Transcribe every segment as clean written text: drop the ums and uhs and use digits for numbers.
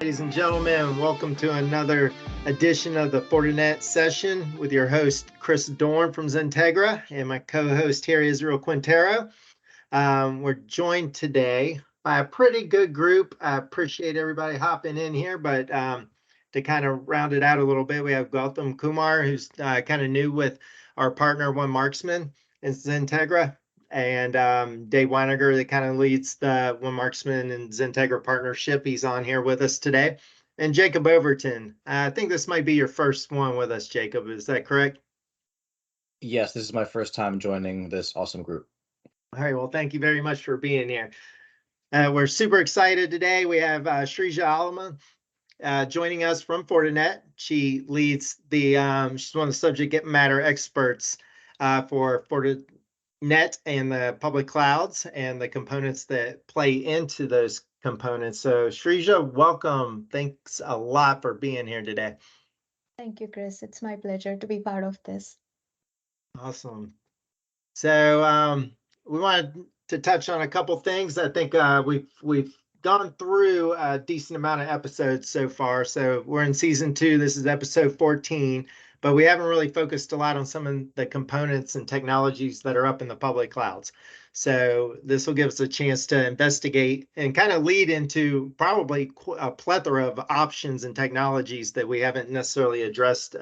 Ladies and gentlemen, welcome to another edition of the Fortinet session with your host, Chris Dorn from XenTegra, and my co-host here, Israel Quintero. We're joined today by a pretty good group. I appreciate everybody hopping in here, but to kind of round it out a little bit, we have Gautam Kumar, who's kind of new with our partner, One Marksman in XenTegra, and Dave Weiniger, that kind of leads the One Marksman and XenTegra partnership. He's on here with us today. And Jacob Overton. I think this might be your first one with us, Jacob. Is that correct? Yes, this is my first time joining this awesome group. All right, well, thank you very much for being here. We're super excited today. We have Srija Allam joining us from Fortinet. She leads she's one of the subject matter experts for Fortinet and the public clouds and the components that play into those components. So Srija, welcome. Thanks a lot for being here today. Thank you, Chris. It's my pleasure to be part of this. Awesome. So we wanted to touch on a couple things. I think we've gone through a decent amount of episodes so far. So we're in season 2. This is episode 14, but we haven't really focused a lot on some of the components and technologies that are up in the public clouds. So this will give us a chance to investigate and kind of lead into probably a plethora of options and technologies that we haven't necessarily addressed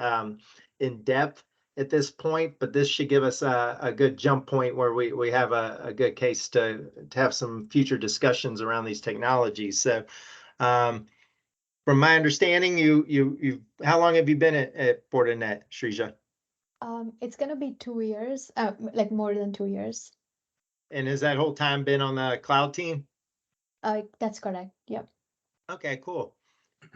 in depth at this point, but this should give us a good jump point where we have a good case to have some future discussions around these technologies. So from my understanding, you how long have you been at Fortinet, Srija? It's gonna be 2 years, like more than 2 years. And has that whole time been on the cloud team? That's correct. Yep. Okay, cool.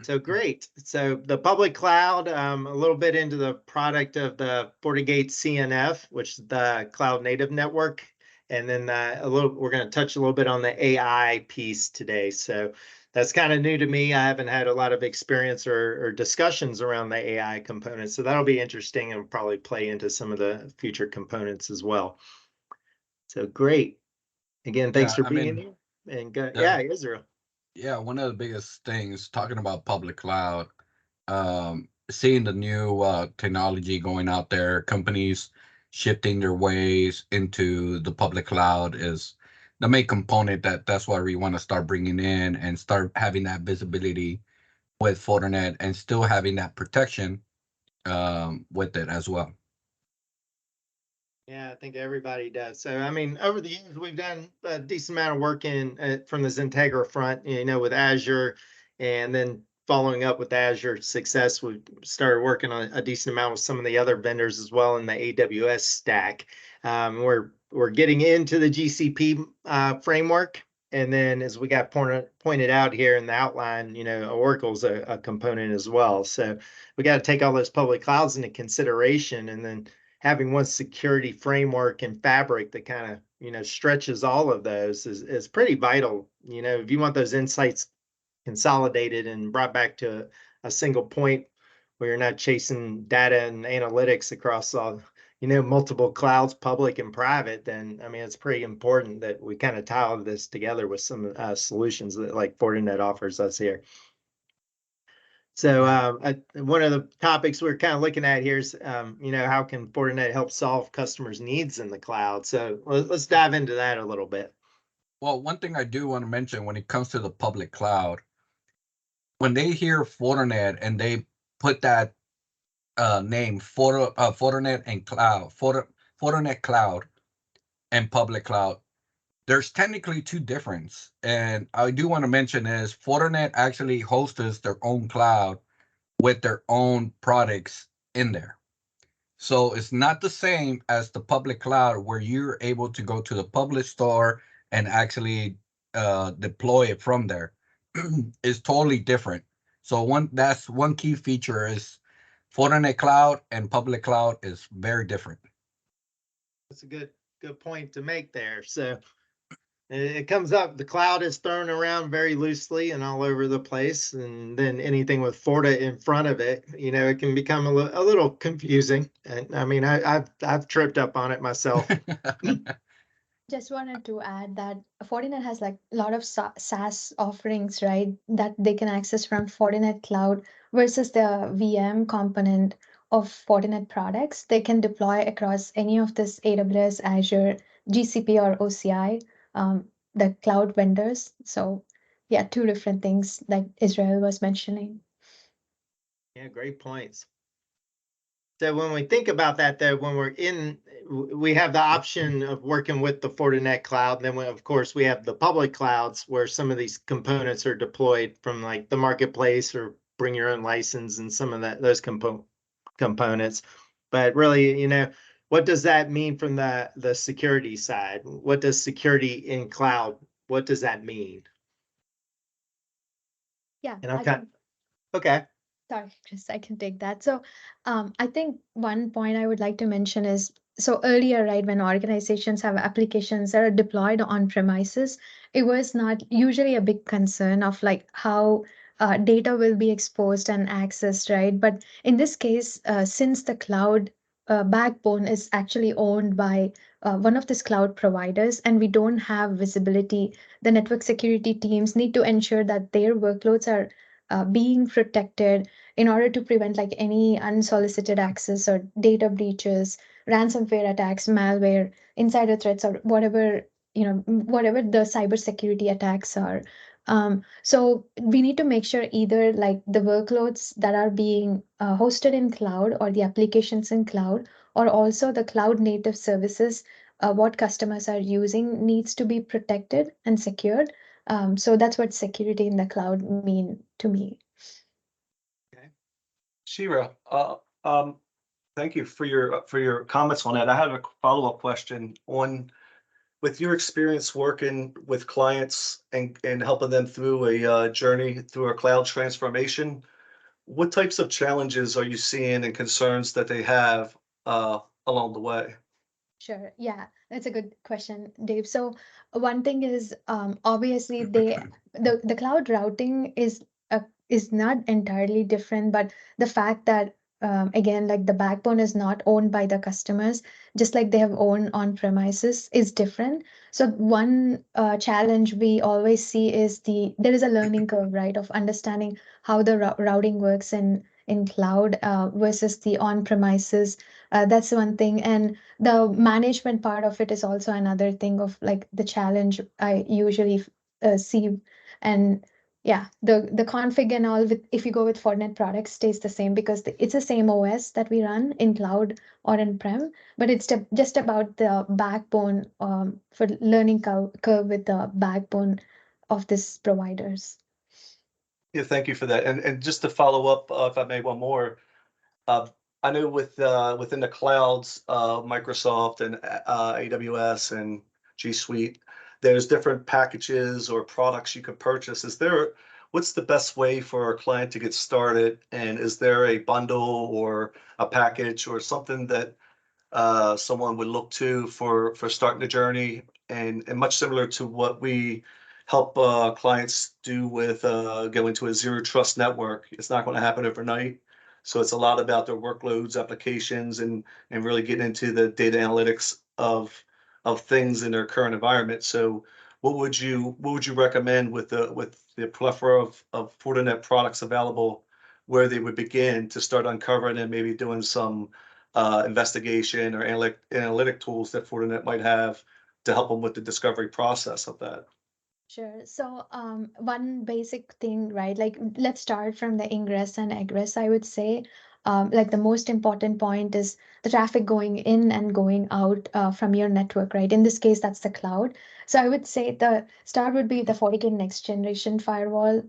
So great. So the public cloud, a little bit into the product of the FortiGate CNF, which is the cloud native network. And then we're going to touch a little bit on the AI piece today. So that's kind of new to me. I haven't had a lot of experience or discussions around the AI components. So that'll be interesting and probably play into some of the future components as well. So great. Again, thanks for being here. And yeah, Israel. Yeah, one of the biggest things talking about public cloud, seeing the new technology going out there, companies shifting their ways into the public cloud is the main component that's why we want to start bringing in and start having that visibility with Fortinet and still having that protection with it as well. Yeah, I think everybody does. So, I mean, over the years, we've done a decent amount of work from the XenTegra front, with Azure, and then following up with Azure success, we started working on a decent amount with some of the other vendors as well in the AWS stack. We're getting into the GCP framework, and then as we got pointed out here in the outline, Oracle's a component as well. So we got to take all those public clouds into consideration, and then having one security framework and fabric that kind of, stretches all of those is pretty vital. If you want those insights consolidated and brought back to a single point where you're not chasing data and analytics across all, multiple clouds, public and private, then, I mean, it's pretty important that we kind of tie all of this together with some solutions that like Fortinet offers us here. So one of the topics we're kind of looking at here is, how can Fortinet help solve customers' needs in the cloud? So let's dive into that a little bit. Well, one thing I do want to mention when it comes to the public cloud, when they hear Fortinet and they put that name Fortinet and cloud, Fortinet cloud and public cloud, there's technically two differences. And I do want to mention is Fortinet actually hosts their own cloud with their own products in there. So it's not the same as the public cloud where you're able to go to the public store and actually deploy it from there. It's totally different. So that's one key feature is Fortinet cloud and public cloud is very different. That's a good point to make there. So it comes up, the cloud is thrown around very loosely and all over the place. And then anything with Forta in front of it, it can become a little confusing. And I mean, I've tripped up on it myself. Just wanted to add that Fortinet has like a lot of SaaS offerings, right? That they can access from Fortinet Cloud versus the VM component of Fortinet products. They can deploy across any of this AWS, Azure, GCP, or OCI, the cloud vendors. So, yeah, two different things like Israel was mentioning. Yeah, great points. So when we think about that, though, when we have the option of working with the Fortinet cloud. Then, of course, we have the public clouds where some of these components are deployed from like the marketplace or bring your own license and some of those components. But really, what does that mean from the security side? What does security in cloud? What does that mean? Yeah, And I'm I kind can. okay. Sorry, Chris, I can take that. So, I think one point I would like to mention is so earlier, right, when organizations have applications that are deployed on premises, it was not usually a big concern of like how data will be exposed and accessed, right? But in this case, since the cloud backbone is actually owned by one of these cloud providers, and we don't have visibility, the network security teams need to ensure that their workloads are being protected in order to prevent like any unsolicited access or data breaches, ransomware attacks, malware, insider threats, or whatever whatever the cybersecurity attacks are. So we need to make sure either like the workloads that are being hosted in cloud or the applications in cloud, or also the cloud native services, what customers are using needs to be protected and secured. So that's what security in the cloud mean to me. Shira, thank you for your comments on that. I have a follow-up question on with your experience working with clients and helping them through a journey through a cloud transformation. What types of challenges are you seeing and concerns that they have along the way? Sure. Yeah, that's a good question, Dave. So one thing is obviously the cloud routing is not entirely different, but the fact that again like the backbone is not owned by the customers, just like they have owned on premises, is different. So one challenge we always see is there is a learning curve, right, of understanding how the routing works in cloud versus the on premises. That's one thing, and the management part of it is also another thing of like the challenge I usually see. And yeah, the config and all with if you go with Fortinet products stays the same because it's the same OS that we run in cloud or in prem, but it's just about the backbone for learning curve with the backbone of these providers. Yeah, thank you for that. And just to follow up, if I may, one more. Uh, I know within the clouds, Microsoft and AWS and G Suite, there's different packages or products you can purchase. What's the best way for a client to get started? And is there a bundle or a package or something that someone would look to for starting the journey? And much similar to what we help clients do with going to a zero trust network. It's not going to happen overnight. So it's a lot about their workloads, applications, and really getting into the data analytics of things in their current environment. So what would you recommend with the plethora of Fortinet products available, where they would begin to start uncovering and maybe doing some investigation or analytic tools that Fortinet might have to help them with the discovery process of that? Sure. So, one basic thing, right? Like, let's start from the ingress and egress, I would say. Like, the most important point is the traffic going in and going out from your network, right? In this case, that's the cloud. So, I would say the start would be the FortiGate next generation firewall.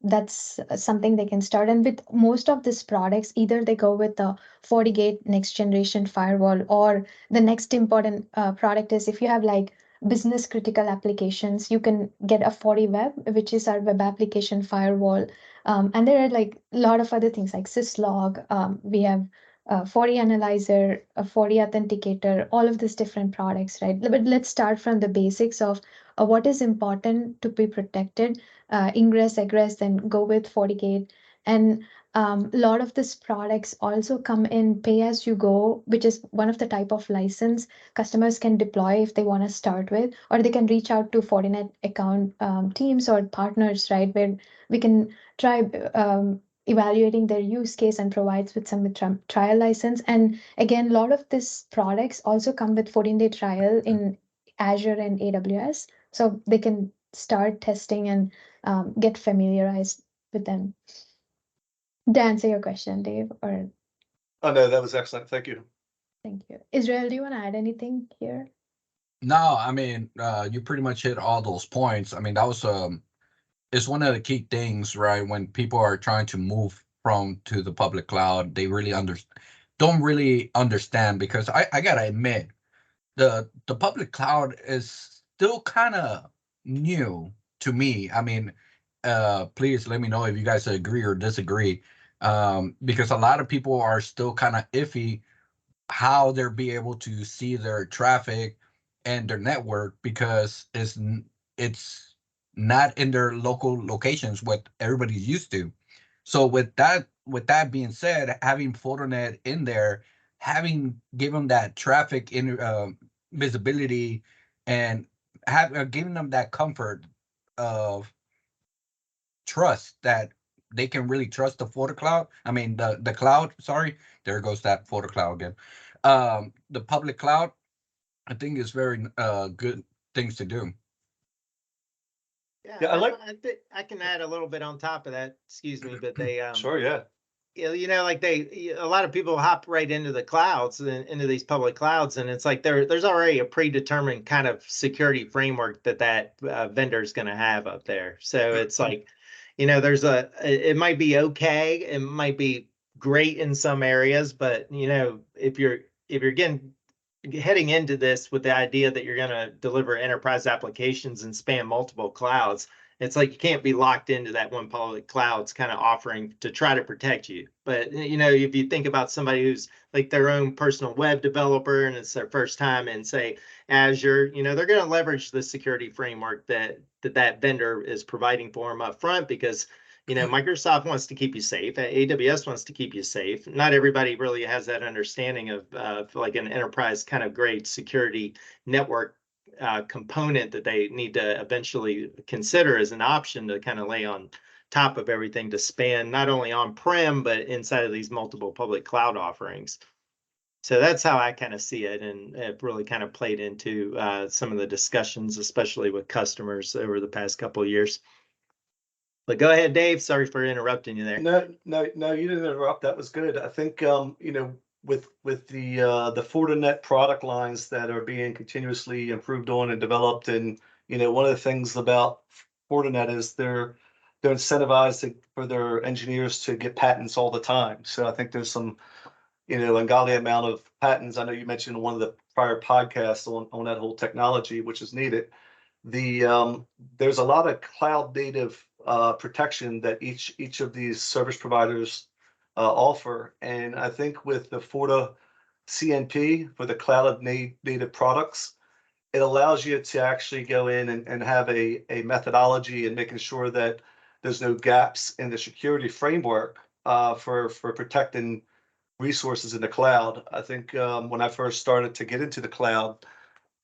That's something they can start. And with most of these products, either they go with the FortiGate next generation firewall, or the next important product is if you have like business critical applications, you can get a FortiWeb, which is our web application firewall. And there are like a lot of other things like syslog. We have FortiAnalyzer, a FortiAuthenticator, all of these different products, right? But let's start from the basics of what is important to be protected, ingress, egress, then go with FortiGate. And A lot of these products also come in pay as you go, which is one of the type of license customers can deploy if they want to start with, or they can reach out to Fortinet account teams or partners, right, where we can try evaluating their use case and provides with some trial license. And again, a lot of these products also come with 14-day trial in Azure and AWS, so they can start testing and get familiarized with them. To answer your question, Dave, or Oh, no, that was excellent. Thank you. thank you. Israel, do you want to add anything here? No, I mean, you pretty much hit all those points. I mean, that was it's one of the key things, right? When people are trying to move from to the public cloud, they really don't really understand, because I gotta admit, the public cloud is still kind of new to me. I mean, please let me know if you guys agree or disagree, because a lot of people are still kind of iffy how they'll be able to see their traffic and their network, because it's not in their local locations what everybody's used to. So with that being said, having Fortinet in there, having given that traffic in visibility, and giving them that comfort of trust, that they can really trust the FortiCloud. I mean the cloud. Sorry, there goes that FortiCloud again. The public cloud, I think, is very good things to do. Yeah, I think I can add a little bit on top of that. Excuse me, but they Sure, yeah. you know, like a lot of people hop right into the clouds and into these public clouds, and it's like there's already a predetermined kind of security framework that vendor is going to have up there. So it's like, you know, it might be okay, it might be great in some areas, but you know, if you're heading into this with the idea that you're going to deliver enterprise applications and span multiple clouds, it's like you can't be locked into that one public cloud's kind of offering to try to protect you. But you know, if you think about somebody who's like their own personal web developer and it's their first time in, say, Azure, you know, they're going to leverage the security framework that vendor is providing for them up front, because you know, Microsoft wants to keep you safe. AWS wants to keep you safe. Not everybody really has that understanding of like an enterprise kind of grade security network component that they need to eventually consider as an option to kind of lay on top of everything to span not only on-prem, but inside of these multiple public cloud offerings. So that's how I kind of see it, and it really kind of played into some of the discussions, especially with customers over the past couple of years. But go ahead, Dave. Sorry for interrupting you there. No, you didn't interrupt. That was good. I think you know, with the Fortinet product lines that are being continuously improved on and developed, and you know, one of the things about Fortinet is they're incentivized for their engineers to get patents all the time. So I think there's some, you know, ungodly amount of patents. I know you mentioned in one of the prior podcasts on that whole technology, which is needed. There's a lot of cloud native protection that each of these service providers offer, and I think with the Forta CNP for the cloud native products, it allows you to actually go in and have a methodology and making sure that there's no gaps in the security framework for protecting resources in the cloud. I think when I first started to get into the cloud,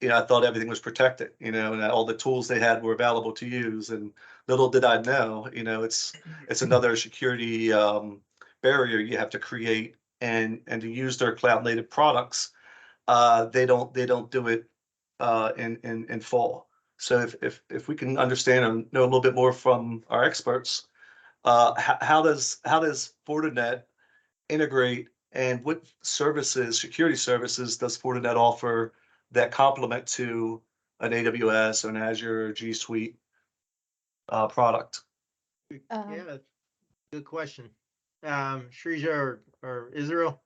you know, I thought everything was protected, you know, and all the tools they had were available to use. And little did I know, you know, it's another security barrier you have to create, and to use their cloud native products. They don't do it in full. So if we can understand and know a little bit more from our experts, how does Fortinet integrate, and what services, security services, does Fortinet offer that complement to an AWS or an Azure or G Suite product? Yeah, good question. Srija or Israel?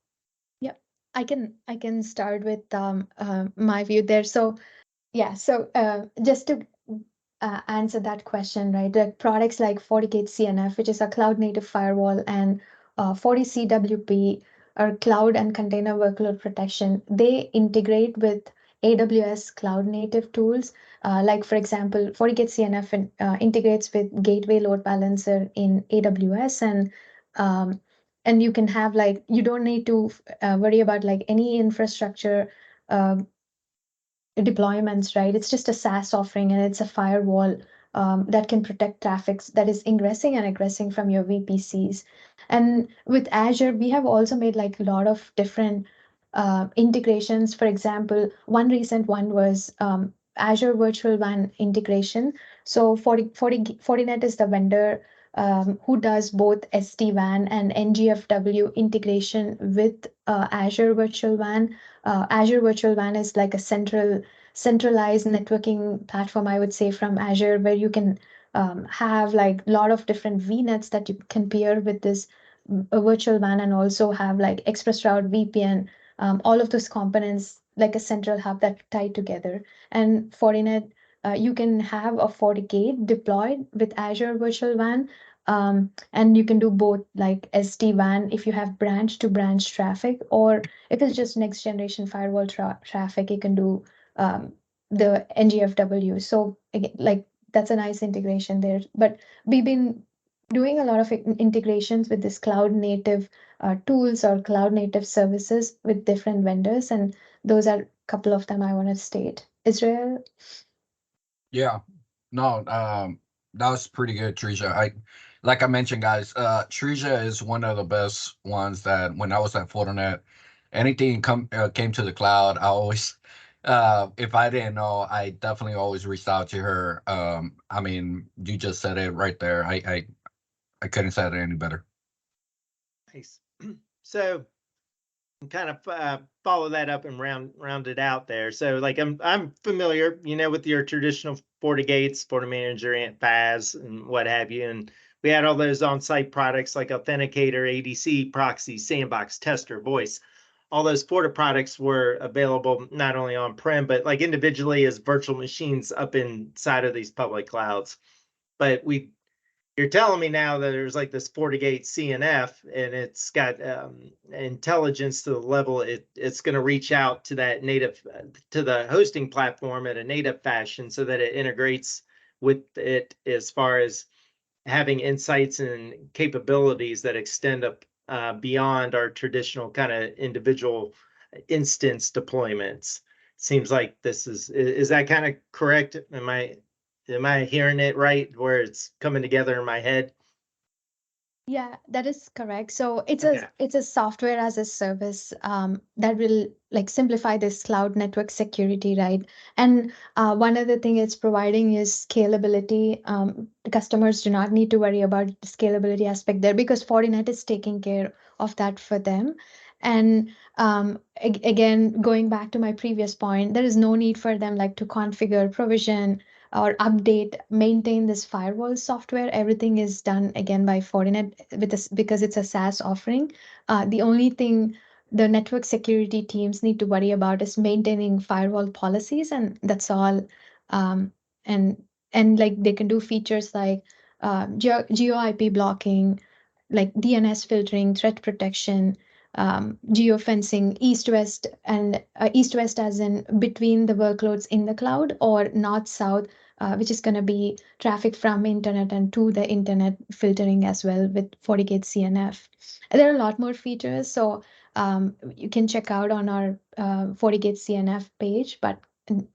Yep, I can start with my view there. So yeah, so just to answer that question, right? The products like FortiGate CNF, which is a cloud native firewall, and FortiCWP, or cloud and container workload protection, they integrate with AWS cloud native tools. Like for example, FortiGate CNF integrates with Gateway Load Balancer in AWS, and and you can have like, you don't need to worry about like any infrastructure uh, deployments, right? It's just a SaaS offering, and it's a firewall that can protect traffic that is ingressing and egressing from your VPCs. And with Azure, we have also made like a lot of different integrations. For example, one recent one was Azure Virtual WAN integration. So Fortinet is the vendor who does both SD-WAN and NGFW integration with Azure Virtual WAN. Azure Virtual WAN is like a centralized networking platform, I would say, from Azure, where you can have like a lot of different VNets that you can pair with this virtual WAN, and also have like ExpressRoute VPN, all of those components like a central hub that tie together. And Fortinet, you can have a FortiGate deployed with Azure Virtual WAN. And you can do both like SD-WAN if you have branch to branch traffic, or if it's just next generation firewall traffic, you can do the NGFW. So again, like that's a nice integration there. But we've been doing a lot of integrations with this cloud native tools or cloud native services with different vendors, and those are a couple of them I want to state. Israel? Yeah, no, that was pretty good, Srija. Like I mentioned, guys, Srija is one of the best ones that when I was at Fortinet, anything came to the cloud, I always, if I didn't know, I definitely always reached out to her. I mean, you just said it right there. I couldn't say it any better. Nice. So kind of follow that up and round it out there. So like I'm familiar, with your traditional FortiGates, FortiManager, and FAS, and what have you. And we had all those on-site products like Authenticator, ADC, Proxy, Sandbox, Tester, Voice. All those Forti products were available not only on-prem, but like individually as virtual machines up inside of these public clouds. But you're telling me now that there's like this FortiGate CNF, and it's got intelligence to the level it's going to reach out to that native, to the hosting platform in a native fashion, so that it integrates with it as far as having insights and capabilities that extend up beyond our traditional kind of individual instance deployments. Seems like this is that kind of correct? Am I hearing it right, where it's coming together in my head? Yeah, that is correct. So it's Okay. a software as a service that will like simplify this cloud network security, right? And one other thing it's providing is scalability. Customers do not need to worry about the scalability aspect there, because Fortinet is taking care of that for them. And again, going back to my previous point, there is no need for them like to configure, provision, or update, maintain this firewall software. Everything is done again by Fortinet with this, because it's a SaaS offering. The only thing the network security teams need to worry about is maintaining firewall policies, and that's all. Um, and like they can do features like geo IP blocking, like DNS filtering, threat protection, geofencing, east-west, and east-west as in between the workloads in the cloud, or north-south, which is going to be traffic from internet and to the internet filtering as well with FortiGate CNF. And there are a lot more features, so you can check out on our FortiGate CNF page, but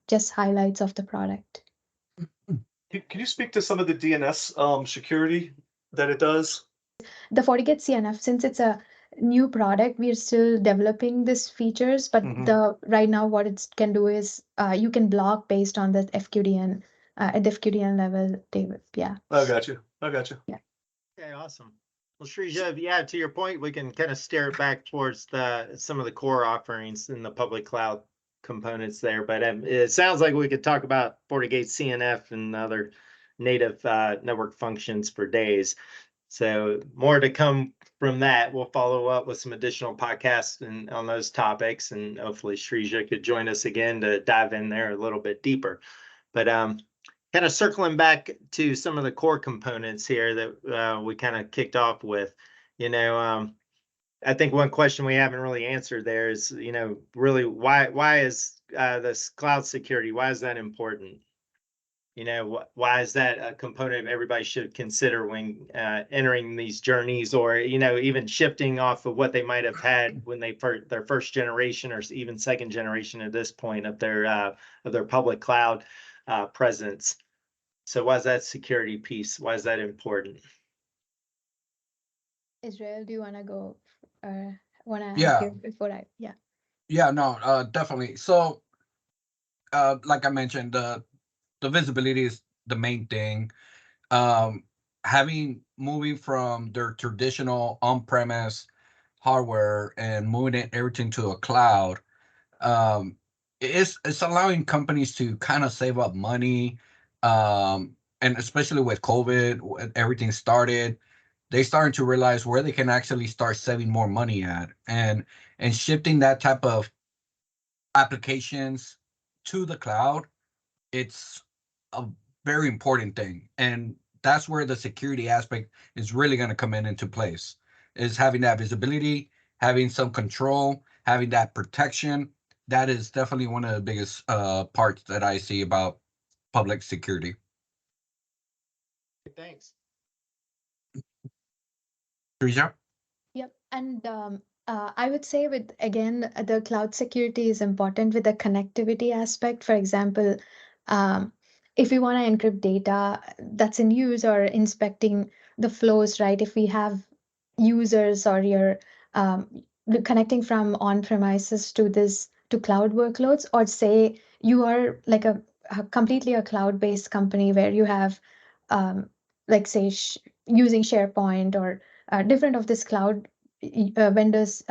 just highlights of the product. Can you speak to some of the DNS security that it does? The FortiGate CNF, since it's a new product, we're still developing these features, but Mhm. right now what it can do is you can block based on the FQDN at the FQDN level, David. Yeah. I got you. I got you. Okay, awesome. Well, Srija, yeah, to your point, we can kind of steer it back towards some of the core offerings in the public cloud components there. But it sounds like we could talk about FortiGate CNF and other native network functions for days. So more to come from that. We'll follow up with some additional podcasts on those topics, and hopefully Srija could join us again to dive in there a little bit deeper. But kind of circling back to some of the core components here that we kind of kicked off with, I think one question we haven't really answered there is, really why is this cloud security, why is that important? You know, why is that a component everybody should consider when entering these journeys, or, you know, even shifting off of what they might have had when they their first generation or even second generation at this point of their public cloud presence. So why is that security piece? Why is that important? Israel, do you want to go? Want to add Yeah, here before I? Yeah. yeah, no, definitely. So, like I mentioned, the visibility is the main thing. Um, moving from their traditional on-premise hardware and moving everything to a cloud, um, it's allowing companies to kind of save up money, and especially with COVID, when everything started, they started to realize where they can actually start saving more money at, and shifting that type of applications to the cloud. It's a very important thing, and that's where the security aspect is really going to come into place, is having that visibility, having some control, having that protection. That is definitely one of the biggest parts that I see about public security. Thanks. Srija? Yep. And I would say with again the cloud security is important with the connectivity aspect. For example, um, if we want to encrypt data that's in use or inspecting the flows, right? If we have users or you're connecting from on-premises to this to cloud workloads, or say you are like a completely a cloud-based company where you have like say using SharePoint or different of this cloud vendors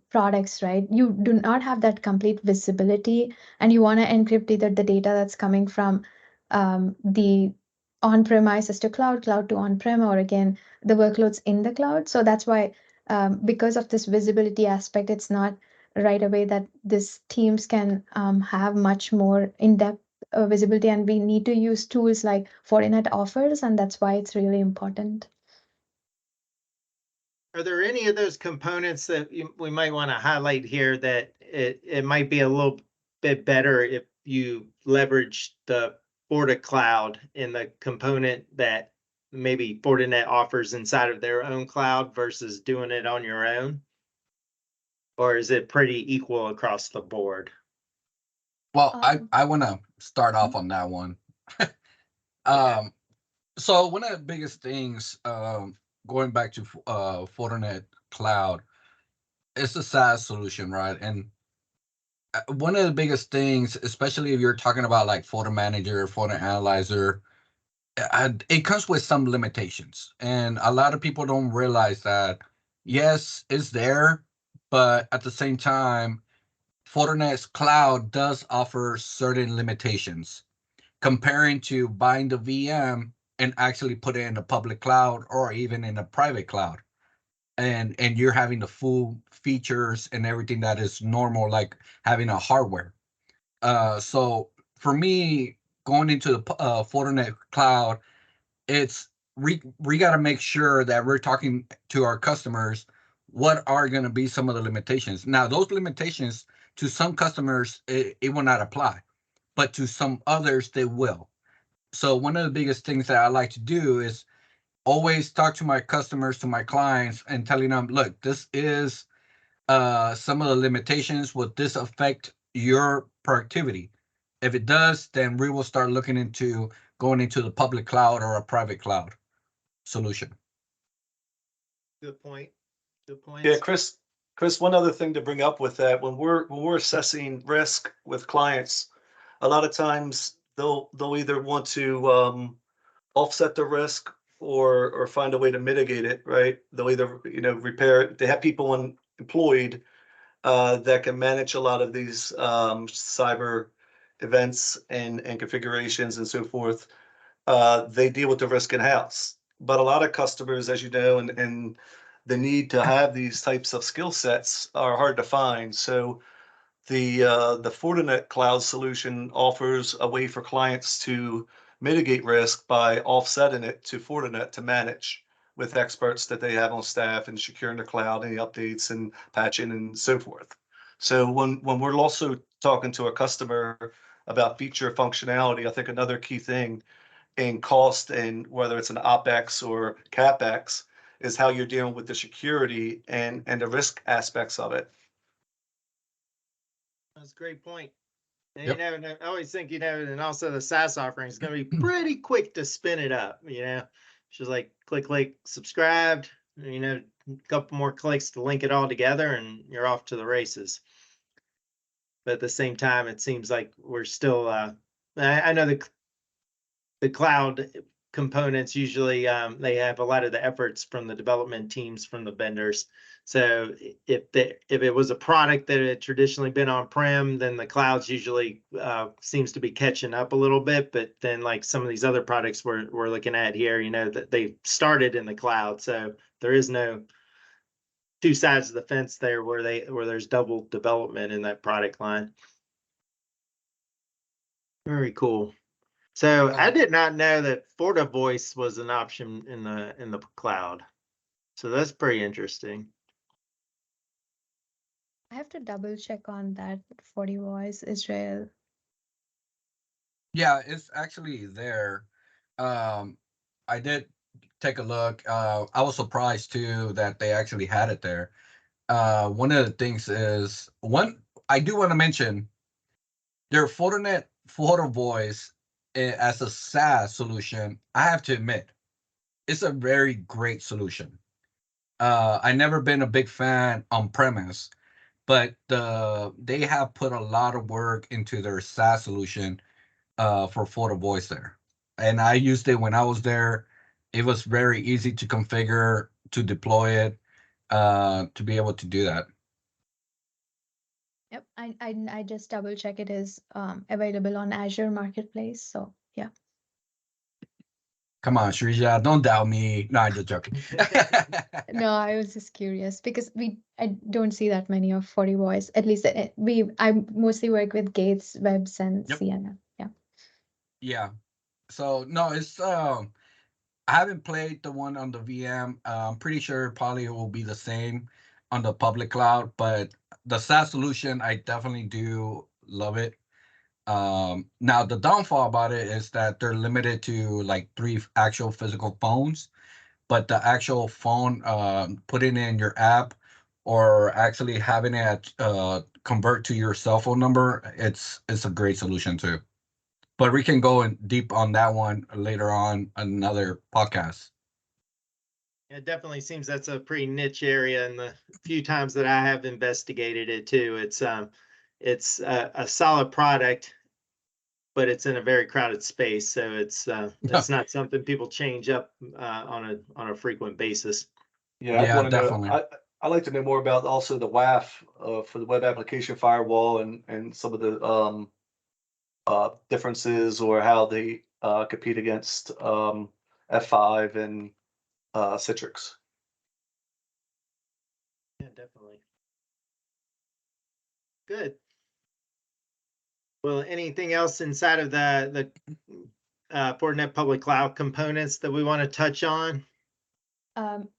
products, right? You do not have that complete visibility, and you want to encrypt either the data that's coming from the on-premises to cloud, cloud to on-prem, or again the workloads in the cloud. So that's why because of this visibility aspect, it's not right away that these teams can have much more in-depth visibility, and we need to use tools like Fortinet offers, and that's why it's really important. Are there any of those components that we might want to highlight here that it might be a little bit better if you leverage the FortiCloud in the component that maybe Fortinet offers inside of their own cloud versus doing it on your own? Or is it pretty equal across the board? Well, Um, I want to start off on that one. um, so one of the biggest things, going back to Fortinet Cloud, it's a SaaS solution, right? And one of the biggest things, especially if you're talking about like photo manager, photo analyzer, it comes with some limitations, and a lot of people don't realize that. Yes, it's there, but at the same time, Fortinet's cloud does offer certain limitations comparing to buying the VM and actually put it in the public cloud or even in a private cloud, and you're having the full features and everything that is normal, like having a hardware. So for me, going into the Fortinet cloud, it's we got to make sure that we're talking to our customers what are going to be some of the limitations. Now, those limitations to some customers it will not apply, but to some others they will. So one of the biggest things that I like to do is always talk to my customers, to my clients, and telling them, look, this is some of the limitations. Will this affect your productivity? If it does, then we will start looking into going into the public cloud or a private cloud solution. Good point. Good Yeah, points. Chris, one other thing to bring up with that, when we're assessing risk with clients, a lot of times they'll either want to offset the risk or find a way to mitigate it, right? They'll either, repair it. They have people employed that can manage a lot of these cyber events and configurations and so forth. They deal with the risk in house. But a lot of customers, as you know, and the need to have these types of skill sets are hard to find. So the Fortinet cloud solution offers a way for clients to mitigate risk by offsetting it to Fortinet to manage with experts that they have on staff and securing the cloud, any updates and patching and so forth. So when we're also talking to a customer about feature functionality. I think another key thing in cost, and whether it's an OpEx or CapEx, is how you're dealing with the security and the risk aspects of it. That's a great point. And, Yep. you know, and I always think, you know, and also the SaaS offering is going to be pretty quick to spin it up, you know, just like click, subscribed, you know, a couple more clicks to link it all together and you're off to the races. But at the same time, it seems like we're still, I know the cloud components usually they have a lot of the efforts from the development teams from the vendors. So if it was a product that had traditionally been on-prem, then the clouds usually seems to be catching up a little bit. But then like some of these other products we're looking at here, you know, that they started in the cloud. So there is no two sides of the fence there where there's double development in that product line. Very cool. So I did not know that FortiVoice was an option in the cloud. So that's pretty interesting. I have to double check on that FortiVoice Israel. Yeah, it's actually there. I did take a look. I was surprised too that they actually had it there. One of the things is I do want to mention their Fortinet FortiVoice as a SaaS solution. I have to admit, it's a very great solution. I never been a big fan on premise, but they have put a lot of work into their SaaS solution for FortiVoice there, and I used it when I was there. It was very easy to configure, to deploy it, to be able to do that. Yep, I just double check it is available on Azure Marketplace. So yeah. Come on, Srija, don't doubt me. No, I'm just joking. No, I was just curious because I don't see that many of FortiVoice. At least I mostly work with Gates, Webs, and Yep. CNF. Yeah. Yeah. So no, it's I haven't played the one on the VM. I'm pretty sure probably it will be the same on the public cloud, but the SaaS solution, I definitely do love it. Now the downfall about it is that they're limited to like 3 actual physical phones, but the actual phone, putting in your app or actually having it convert to your cell phone number, it's a great solution too. But we can go in deep on that one later on another podcast. It definitely seems that's a pretty niche area, and the few times that I have investigated it too, it's a solid product, but it's in a very crowded space, so it's not something people change up on a frequent basis. Yeah, I'd Yeah, want to know. definitely. I'd like to know more about also the WAF for the web application firewall and some of the differences or how they compete against F5 and Citrix. Yeah, definitely. Good. Well, anything else inside of the Fortinet public cloud components that we want to touch on?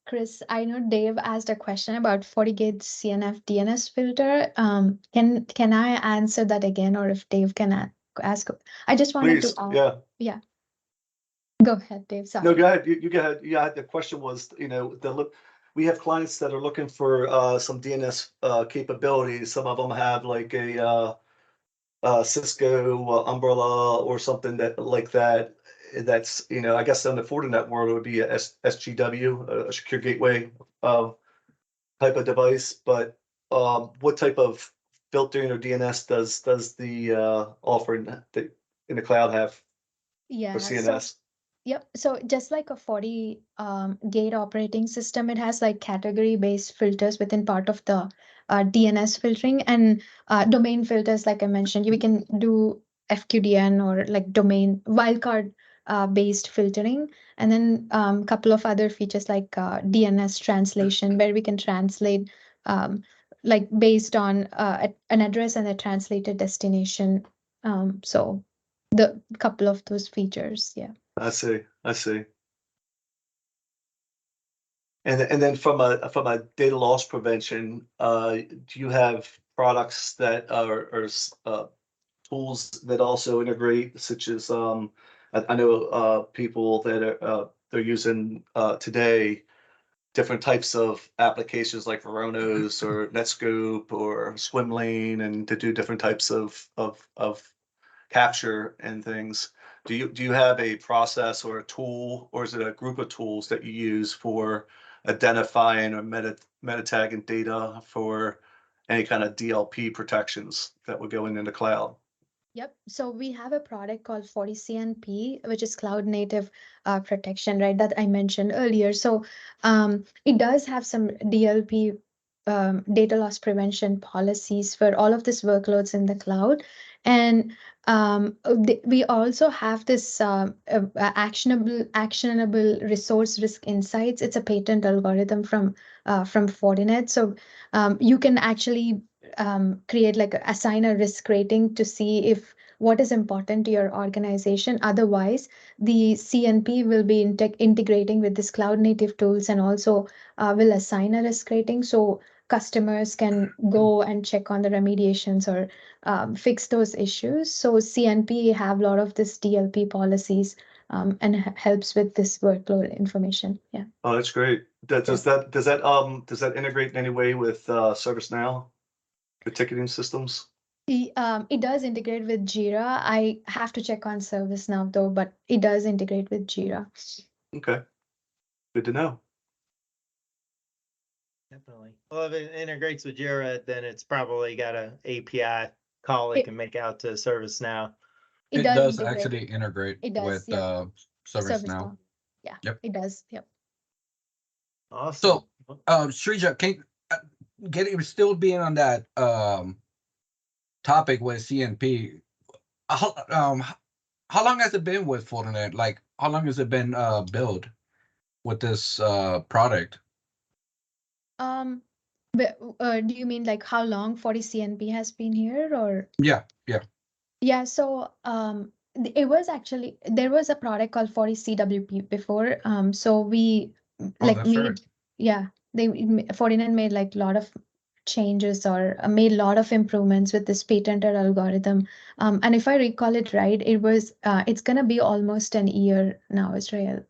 Chris, I know Dave asked a question about FortiGate CNF DNS filter. Can I answer that again, or if Dave can ask? I just wanted Please, to. yeah. Go ahead, Dave. Sorry. No, go ahead. You go ahead. Yeah, the question was, we have clients that are looking for some DNS capabilities. Some of them have like a Cisco umbrella or something that like that. That's, I guess in the Fortinet world, it would be a SGW, a secure gateway type of device. But what type of filtering or DNS does the offering in the cloud have for Yeah. CNS? Yep. So just like a FortiGate operating system, it has like category-based filters within part of the DNS filtering and domain filters. Like I mentioned, we can do FQDN or like domain wildcard based filtering, and then a couple of other features like DNS translation, where we can translate like based on an address and a translated destination. So the couple of those features, yeah. I see. And then from a data loss prevention, do you have products that are tools that also integrate, such as I know people that are they're using today different types of applications like Varonos or Netscope or Swimlane, and to do different types of capture and things. Do you have a process or a tool, or is it a group of tools that you use for identifying or meta tagging data for any kind of DLP protections that would go in the cloud? Yep. So we have a product called FortiCNP, which is cloud native protection, right? That I mentioned earlier. So it does have some DLP data loss prevention policies for all of these workloads in the cloud. And we also have this actionable resource risk insights. It's a patent algorithm from Fortinet. So you can actually create assign a risk rating to see if what is important to your organization. Otherwise, the CNP will be integrating with this cloud native tools and also will assign a risk rating. So customers can go and check on the remediations or fix those issues. So CNP have a lot of this DLP policies and helps with this workload information. Yeah. Oh, that's great. Does that integrate in any way with ServiceNow, the ticketing systems? It does integrate with Jira. I have to check on ServiceNow though, but it does integrate with Jira. Okay, good to know. Definitely. Well, if it integrates with Jira, then it's probably got a API call it can make out to ServiceNow. It does does integrate. actually integrate It does, with yeah. ServiceNow. Yeah. Yep. It does. Yep. Awesome. So, Srija, can still being on that topic with CNP, how long has it been with Fortinet? Like, how long has it been built with this product? But do you mean like how long FortiCNP has been here, or? Yeah. Yeah, so it was actually there was a product called FortiCWP before. So we That's made right. yeah, Fortinet made like a lot of changes or made a lot of improvements with this patented algorithm. And if I recall it right, it's gonna be almost an year now, Israel,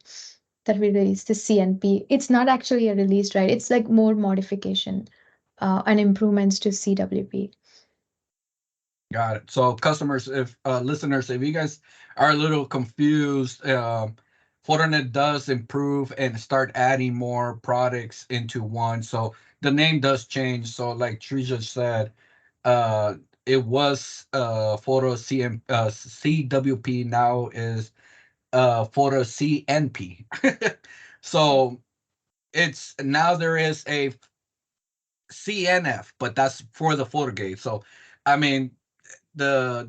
that we released the CNP. It's not actually a release, right? It's like more modification and improvements to CWP. Got it. So customers, if listeners, if you guys are a little confused, Fortinet does improve and start adding more products into one. So the name does change. So like Srija said, it was Photo CWP, now is Photo CNP. So it's now there is a CNF, but that's for the FortiGate. So I mean, the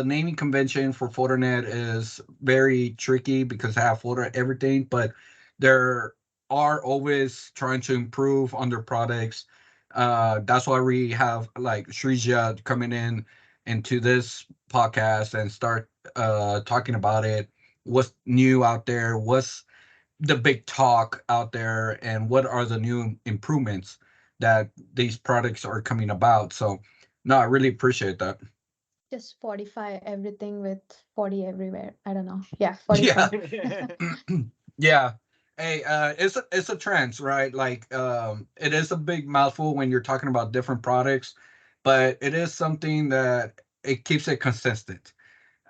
naming convention for Fortinet is very tricky because I have Fortinet everything, but there are always trying to improve on their products. That's why we have like Srija coming into this podcast and start talking about it. What's new out there? What's the big talk out there? And what are the new improvements that these products are coming about? So, no, I really appreciate that. Just Fortify everything with 40 everywhere. I don't know. Yeah, 45. Yeah. Yeah. Hey, it's a trend, right? Like, it is a big mouthful when you're talking about different products, but it is something that it keeps it consistent.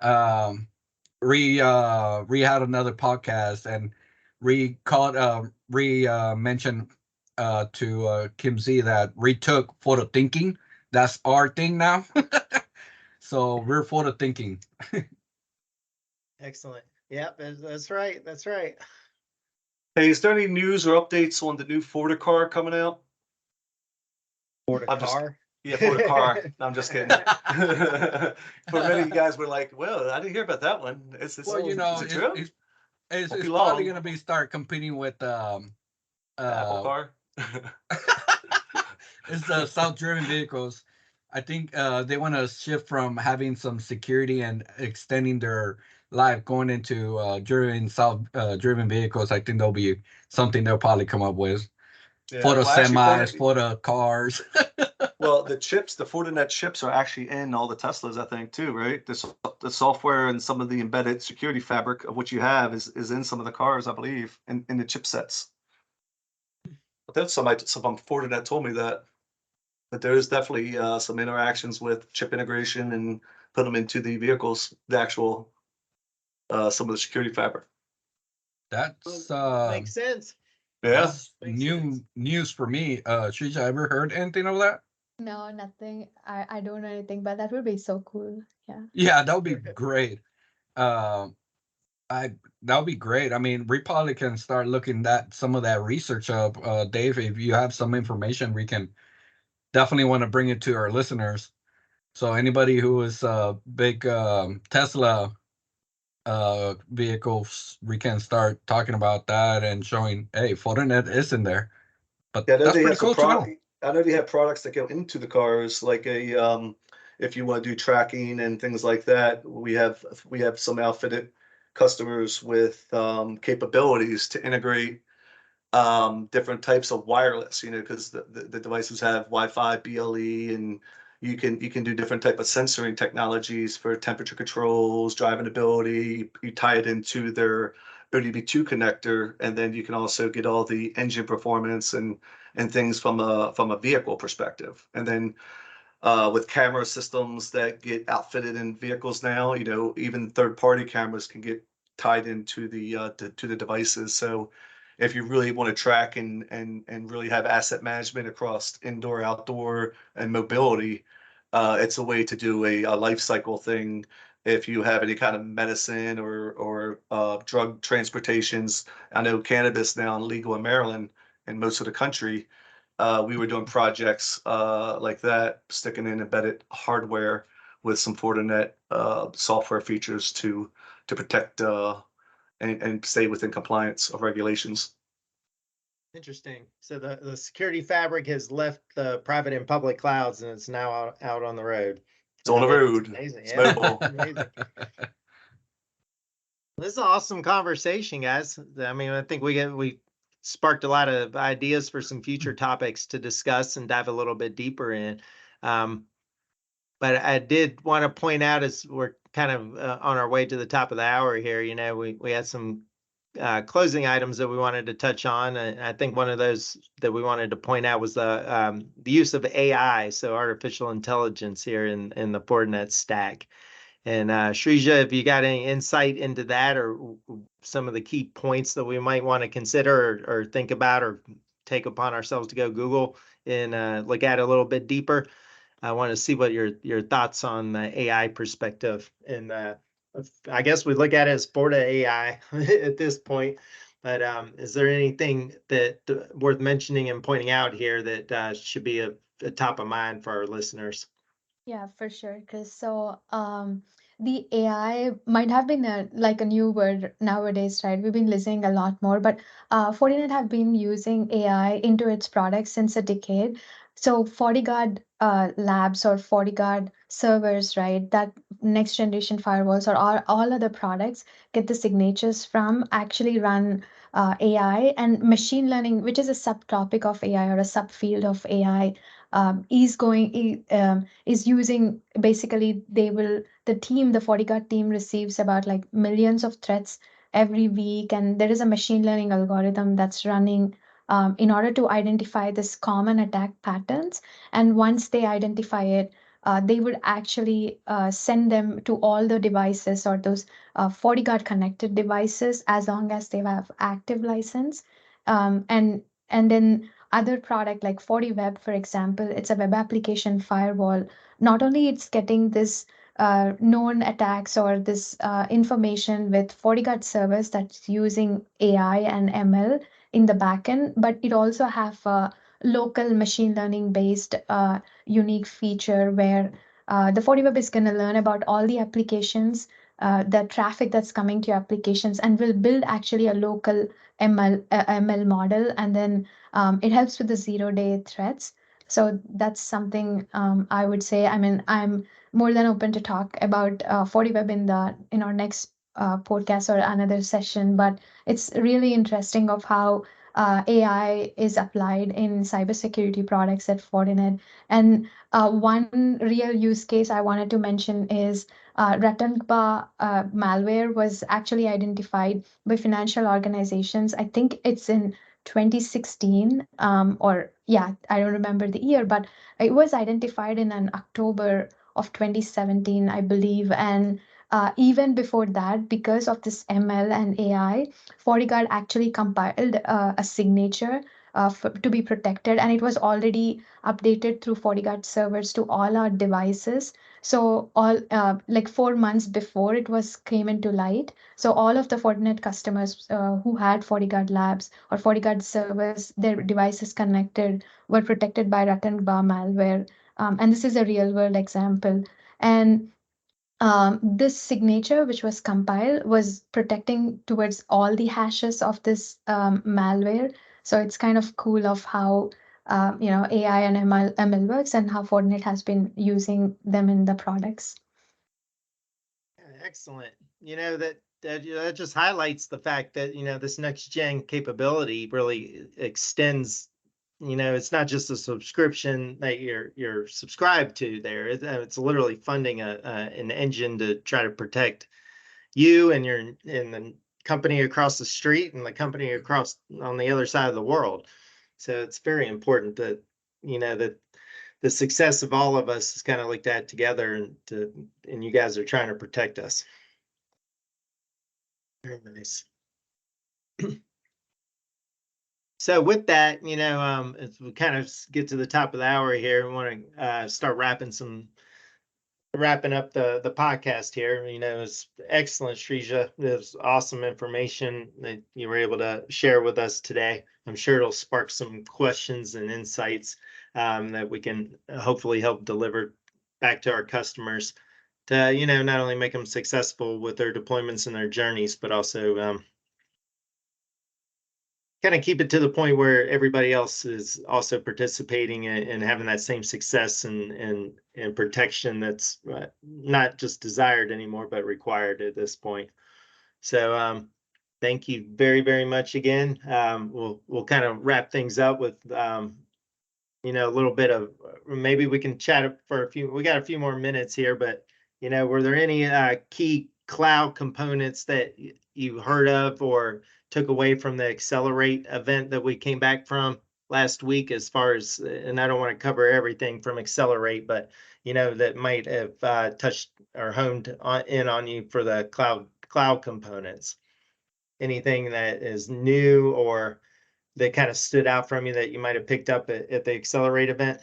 Um, Re had another podcast, and mentioned to Kim Z that Re took photo thinking. That's our thing now. So we're photo thinking. Excellent. Yep, that's right. That's right. Hey, is there any news or updates on the new FortiCar coming out? FortiCar. Yeah, FortiCar. No, I'm just kidding. For many of you guys were like, well, I didn't hear about that one. Well, you know, is it true? it's Won't be probably long. gonna be start competing with The Apple car. it's the self-driven vehicles. I think they want to shift from having some security and extending their life going into self-driven vehicles. I think there'll be something they'll probably come up with. Yeah, For the well, actually, semis, for the cars. Well, the Fortinet chips are actually in all the Teslas, I think, too, right? The software and some of the embedded security fabric of what you have is in some of the cars, I believe, in the chipsets. But that's some Fortinet told me that. But there is definitely some interactions with chip integration and put them into the vehicles, the actual some of the security fabric. That's Makes sense. Yeah. that's Makes new sense. news for me. Srija, ever heard anything of that? No, nothing. I don't know anything, but that would be so cool. Yeah. Yeah, that would be great. Um, that would be great. I mean, we probably can start looking that some of that research up. Dave, if you have some information, we can definitely want to bring it to our listeners. So anybody who is big Tesla vehicles, we can start talking about that and showing, hey, Fortinet is in there. But Yeah, I know that's they pretty have some cool to know. I know they have products that go into the cars, like if you want to do tracking and things like that. We have some outfitted customers with capabilities to integrate different types of wireless, because the devices have Wi-Fi, BLE, and you can do different type of sensoring technologies for temperature controls, driving ability. You tie it into their ODB2 connector, and then you can also get all the engine performance and things from a vehicle perspective. And then with camera systems that get outfitted in vehicles now, even third-party cameras can get tied into to the devices. So if you really want to track and really have asset management across indoor, outdoor, and mobility, it's a way to do a life cycle thing. If you have any kind of medicine or drug transportations, I know cannabis now legal in Maryland and most of the country. We were doing projects like that, sticking in embedded hardware with some Fortinet software features to protect and stay within compliance of regulations. Interesting. So the security fabric has left the private and public clouds and it's now out on the road. It's on the That's road. amazing. It's Yeah, mobile. amazing. This is an awesome conversation, guys. I mean, I think we sparked a lot of ideas for some future topics to discuss and dive a little bit deeper in. But I did want to point out as we're kind of on our way to the top of the hour here, we had some closing items that we wanted to touch on. And I think one of those that we wanted to point out was the use of AI, so artificial intelligence here in the Fortinet stack. And Srija, if you got any insight into that or some of the key points that we might want to consider or think about or take upon ourselves to go Google and look at it a little bit deeper, I want to see what your thoughts on the AI perspective. And I guess we look at it as Forta AI at this point. But is there anything that worth mentioning and pointing out here that should be a top of mind for our listeners? Yeah, for sure. Because the AI might have been like a new word nowadays, right? We've been listening a lot more, but Fortinet have been using AI into its products since a decade. So FortiGuard labs or FortiGuard servers, right? That next generation firewalls or all other products get the signatures from actually run AI and machine learning, which is a subtopic of AI or a subfield of AI. Is using basically the FortiGuard team receives about like millions of threats every week, and there is a machine learning algorithm that's running in order to identify this common attack patterns. And once they identify it, they would actually send them to all the devices or those FortiGuard connected devices as long as they have active license. And then other product like FortiWeb, for example, it's a web application firewall. Not only it's getting this known attacks or this information with FortiGuard servers that's using AI and ML in the backend, but it also have a local machine learning based unique feature where the FortiWeb is going to learn about all the applications, the traffic that's coming to your applications, and will build actually a local ML model, and then it helps with the 0-day threats. So that's something I would say. I mean, I'm more than open to talk about FortiWeb in our next podcast or another session. But it's really interesting of how AI is applied in cybersecurity products at Fortinet. And one real use case I wanted to mention is Rattanba malware was actually identified by financial organizations. I think it's in 2016, or yeah, I don't remember the year, but it was identified in an October of 2017, I believe. And even before that, because of this ML and AI, FortiGuard actually compiled a signature to be protected, and it was already updated through FortiGuard servers to all our devices. So all like 4 months before it was came into light, so all of the Fortinet customers who had FortiGuard labs or FortiGuard servers, their devices connected, were protected by Rattanba malware. And this is a real world example. And this signature, which was compiled, was protecting towards all the hashes of this malware. So it's kind of cool of how AI and ML works and how Fortinet has been using them in the products. Excellent. That just highlights the fact that, this next gen capability really extends. It's not just a subscription that you're subscribed to there. It's literally funding an engine to try to protect you and the company across the street and the company across on the other side of the world. So it's very important that, that the success of all of us is kind of looked at together, and you guys are trying to protect us. Very nice. So with that, as we kind of get to the top of the hour here, we want to start wrapping up the podcast here. It's excellent, Srija. There's awesome information that you were able to share with us today. I'm sure it'll spark some questions and insights that we can hopefully help deliver back to our customers to, not only make them successful with their deployments and their journeys, but also kind of keep it to the point where everybody else is also participating and having that same success and protection that's not just desired anymore, but required at this point. So thank you very, very much again. We'll kind of wrap things up with a little bit of, maybe we can chat for we got a few more minutes here, but were there any key cloud components that you heard of or took away from the Accelerate event that we came back from last week, as far as, and I don't want to cover everything from Accelerate, but that might have touched or honed in on you for the cloud components? Anything that is new or that kind of stood out from you that you might have picked up at the Accelerate event?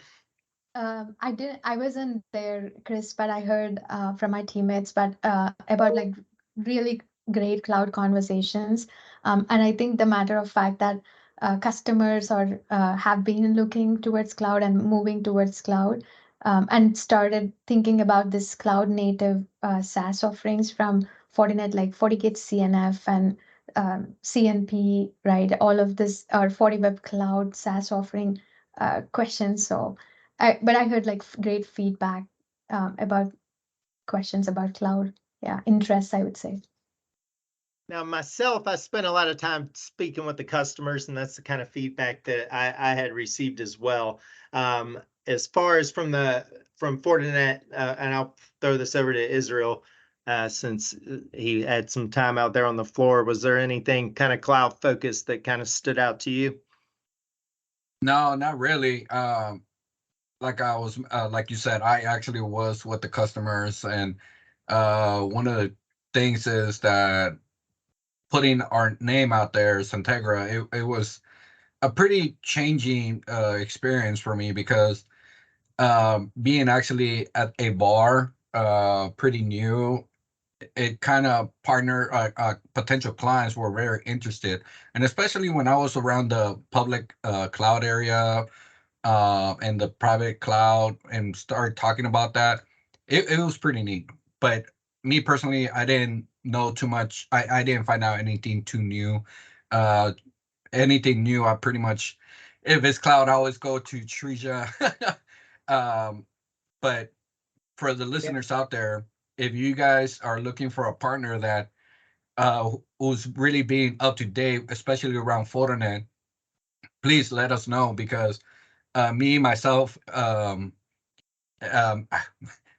I wasn't there, Chris, but I heard from my teammates, about like really great cloud conversations. And I think the matter of fact that customers have been looking towards cloud and moving towards cloud, and started thinking about this cloud native SaaS offerings from Fortinet, like FortiGate CNF and CNP, right? All of this, or FortiWeb Cloud SaaS offering questions. But I heard like great feedback about questions about cloud. Yeah, interest, I would say. Now, myself, I spent a lot of time speaking with the customers, and that's the kind of feedback that I had received as well. As far as from Fortinet, and I'll throw this over to Israel, since he had some time out there on the floor. Was there anything kind of cloud focused that kind of stood out to you? No, not really. Like you said, I actually was with the customers, and one of the things is that putting our name out there, XenTegra, it was a pretty changing experience for me, because being actually at a bar, pretty new, it kind of potential clients were very interested, and especially when I was around the public cloud area and the private cloud and started talking about that, it was pretty neat. But me personally, I didn't know too much. I didn't find out anything too new. Anything new, I pretty much, if it's cloud, I always go to Srija. But for the listeners out there, if you guys are looking for a partner that who's really being up to date, especially around Fortinet, please let us know, because me myself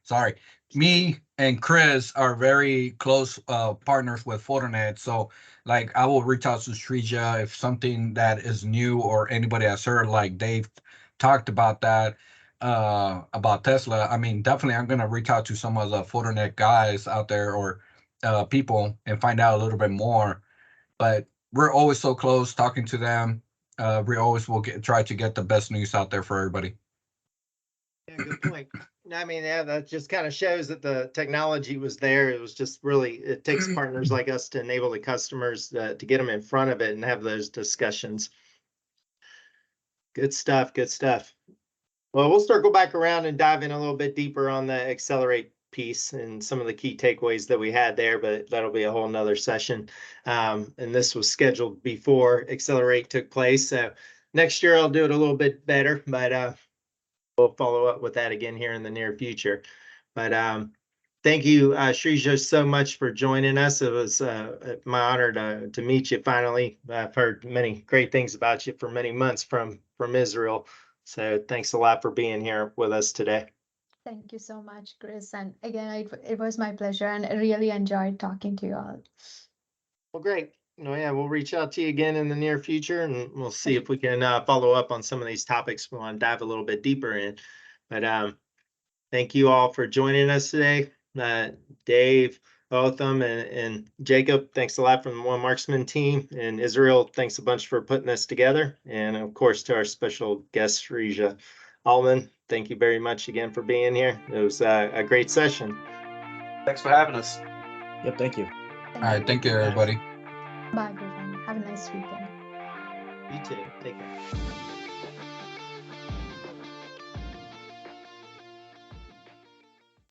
sorry, me and Chris are very close partners with Fortinet. So like I will reach out to Srija if something that is new, or anybody has heard, like Dave talked about that about Tesla. I mean, definitely I'm gonna reach out to some of the Fortinet guys out there, or people, and find out a little bit more. But we're always so close talking to them. We always will try to get the best news out there for everybody. Yeah, good point. I mean, yeah, that just kind of shows that the technology was there. It was just really, it takes partners like us to enable the customers to get them in front of it and have those discussions. Good stuff. Good stuff. Well, we'll circle back around and dive in a little bit deeper on the accelerate piece and some of the key takeaways that we had there, but that'll be a whole nother session. And this was scheduled before accelerate took place. So next year I'll do it a little bit better, but we'll follow up with that again here in the near future. But thank you, Srija, so much for joining us. It was my honor to meet you finally. I've heard many great things about you for many months from Israel. So thanks a lot for being here with us today. Thank you so much, Chris. And again, it was my pleasure, and I really enjoyed talking to you all. Well, great. No, yeah, we'll reach out to you again in the near future, and we'll see if we can follow up on some of these topics we want to dive a little bit deeper in. But thank you all for joining us today. Dave, Botham, and Jacob, thanks a lot from the One Marksman team. And Israel, thanks a bunch for putting this together. And of course, to our special guest, Srija Allam, thank you very much again for being here. It was a great session. Thanks for having us. Yep, thank you. All right, thank you, everybody. Bye, everyone. Have a nice weekend. You too. Take care.